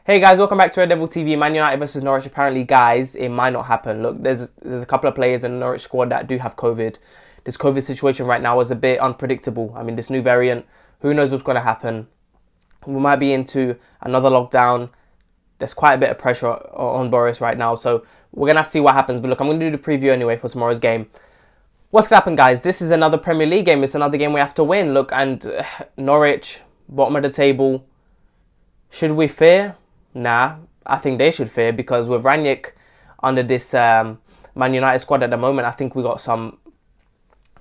Hey guys, welcome back to Red Devil TV. Man United versus Norwich. Apparently, guys, it might not happen. Look, there's a couple of players in the Norwich squad that do have COVID. This COVID situation right now is a bit unpredictable. I mean, this new variant, who knows what's going to happen? We might be into another lockdown. There's quite a bit of pressure on Boris right now, so we're going to have to see what happens. But look, I'm going to do the preview anyway for tomorrow's game. What's going to happen, guys? This is another Premier League game. It's another game we have to win. Look, and Norwich, bottom of the table. Should we fear? Nah, I think they should fear, because with Rangnick under this Man United squad at the moment, I think we got some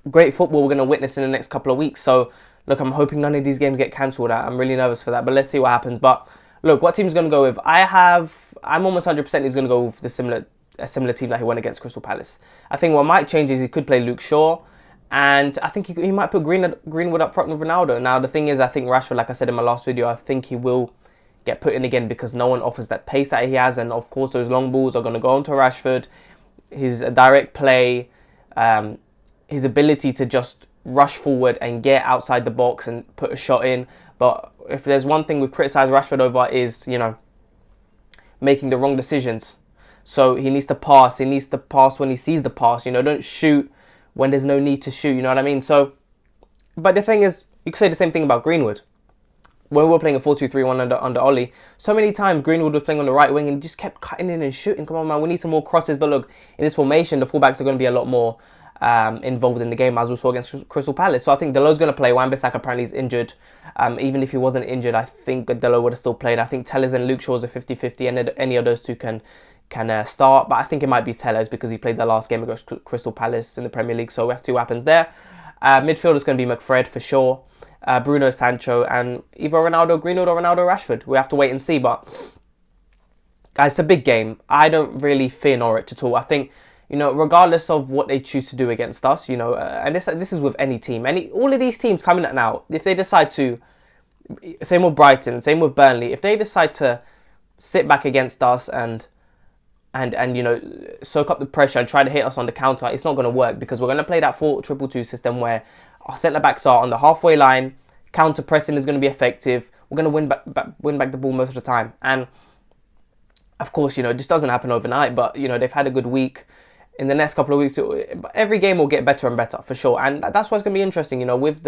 great football we're going to witness in the next couple of weeks. So, look, I'm hoping none of these games get cancelled. I'm really nervous for that, but let's see what happens. But, look, what team's going to go with? I'm almost 100% he's going to go with a similar team that he went against Crystal Palace. I think what might change is he could play Luke Shaw, and I think he might put Greenwood up front with Ronaldo. Now, the thing is, I think Rashford, like I said in my last video, I think he will get put in again because no one offers that pace that he has, and of course those long balls are going to go onto Rashford. His direct play, his ability to just rush forward and get outside the box and put a shot in. But if there's one thing we've criticised Rashford over is, making the wrong decisions. So he needs to pass. He needs to pass when he sees the pass. Don't shoot when there's no need to shoot. You know what I mean? So, but the thing is, you could say the same thing about Greenwood. When we were playing a 4-2-3-1 under Ollie, so many times Greenwood was playing on the right wing and he just kept cutting in and shooting. Come on, man, we need some more crosses. But look, in this formation, the fullbacks are going to be a lot more involved in the game, as we saw against Crystal Palace. So I think Dalot's going to play. Wan-Bissaka apparently is injured. Even if he wasn't injured, I think Dalot would have still played. I think Tellers and Luke Shaw's a 50-50, and any of those two can start. But I think it might be Tellers because he played the last game against Crystal Palace in the Premier League. So we have to see what happens there. Midfield is going to be McFred for sure. Bruno, Sancho, and either Ronaldo, Greenwood, or Ronaldo, Rashford. We have to wait and see. But, guys, it's a big game. I don't really fear Norwich at all. I think, regardless of what they choose to do against us, and this is with any team. All of these teams coming up now, if they decide to, same with Brighton, same with Burnley, if they decide to sit back against us and soak up the pressure and try to hit us on the counter, it's not going to work, because we're going to play that 4-2-2 system where our centre-backs are on the halfway line. Counter-pressing is going to be effective. We're going to win back the ball most of the time. And, of course, this doesn't happen overnight. But, they've had a good week. In the next couple of weeks, every game will get better and better, for sure. And that's what's going to be interesting, with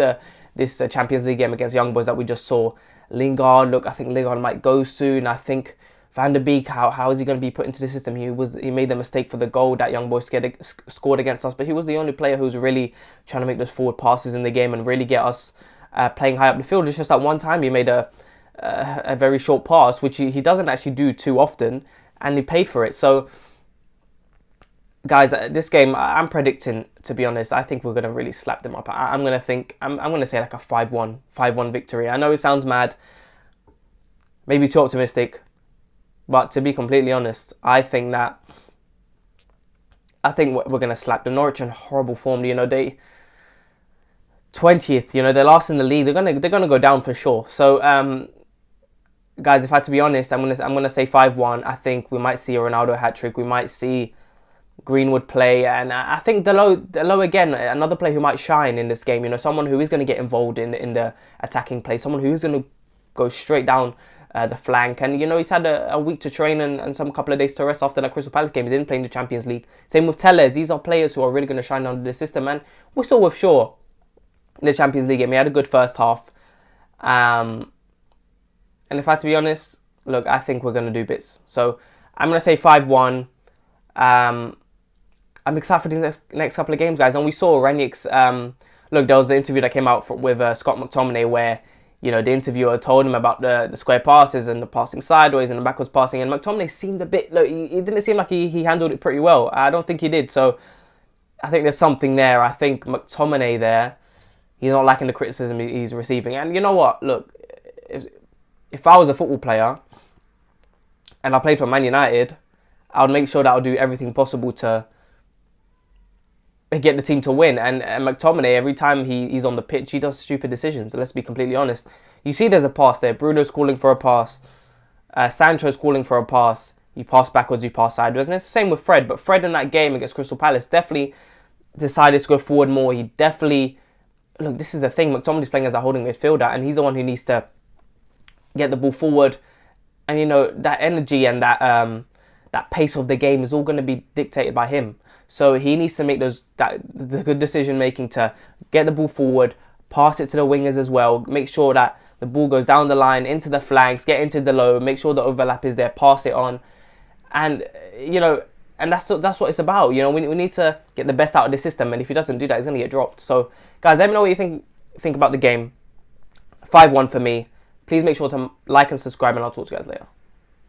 this Champions League game against Young Boys that we just saw. Lingard, look, I think Lingard might go soon. I think Van der Beek, how is he going to be put into the system? He made the mistake for the goal that Young Boys scored against us, but he was the only player who was really trying to make those forward passes in the game and really get us playing high up the field. It's just that one time he made a very short pass, which he doesn't actually do too often, and he paid for it. So, guys, this game, I'm predicting, to be honest, I think we're going to really slap them up. I'm going to say like a 5-1 victory. I know it sounds mad, maybe too optimistic. But to be completely honest, I think we're going to slap them. Norwich in horrible form. They 20th. They're last in the league. They're gonna go down for sure. So, guys, if I had to be honest, I'm gonna say 5-1. I think we might see a Ronaldo hat trick. We might see Greenwood play, and I think Dalot again, another player who might shine in this game. Someone who is going to get involved in the attacking play. Someone who is going to go straight down the flank, and he's had a week to train and some couple of days to rest after that Crystal Palace game. He didn't play in the Champions League. Same with Tellers. These are players who are really going to shine under the system, and we saw with Shaw in the Champions League game. He had a good first half, and if I had to be honest, look, I think we're going to do bits. So I'm going to say 5-1. I'm excited for the next couple of games, guys. And we saw Rangnick's look, there was the interview that came out with Scott Mctominay where the interviewer told him about the square passes and the passing sideways and the backwards passing. And McTominay seemed a bit, look, he didn't seem like he handled it pretty well. I don't think he did. So I think there's something there. I think McTominay there, he's not liking the criticism he's receiving. And you know what? Look, if I was a football player and I played for Man United, I would make sure that I would do everything possible to get the team to win. And McTominay, every time he's on the pitch, he does stupid decisions. Let's be completely honest. You see there's a pass there. Bruno's calling for a pass. Sancho's calling for a pass. You pass backwards, you pass sideways. And it's the same with Fred. But Fred in that game against Crystal Palace definitely decided to go forward more. He definitely... Look, this is the thing. McTominay's playing as a holding midfielder, and he's the one who needs to get the ball forward And that energy and that pace of the game is all going to be dictated by him. So he needs to make the good decision making to get the ball forward, pass it to the wingers as well, make sure that the ball goes down the line, into the flanks, get into the low, make sure the overlap is there, pass it on. And, and that's what it's about. We need to get the best out of the system. And if he doesn't do that, he's going to get dropped. So, guys, let me know what you think about the game. 5-1 for me. Please make sure to like and subscribe, and I'll talk to you guys later.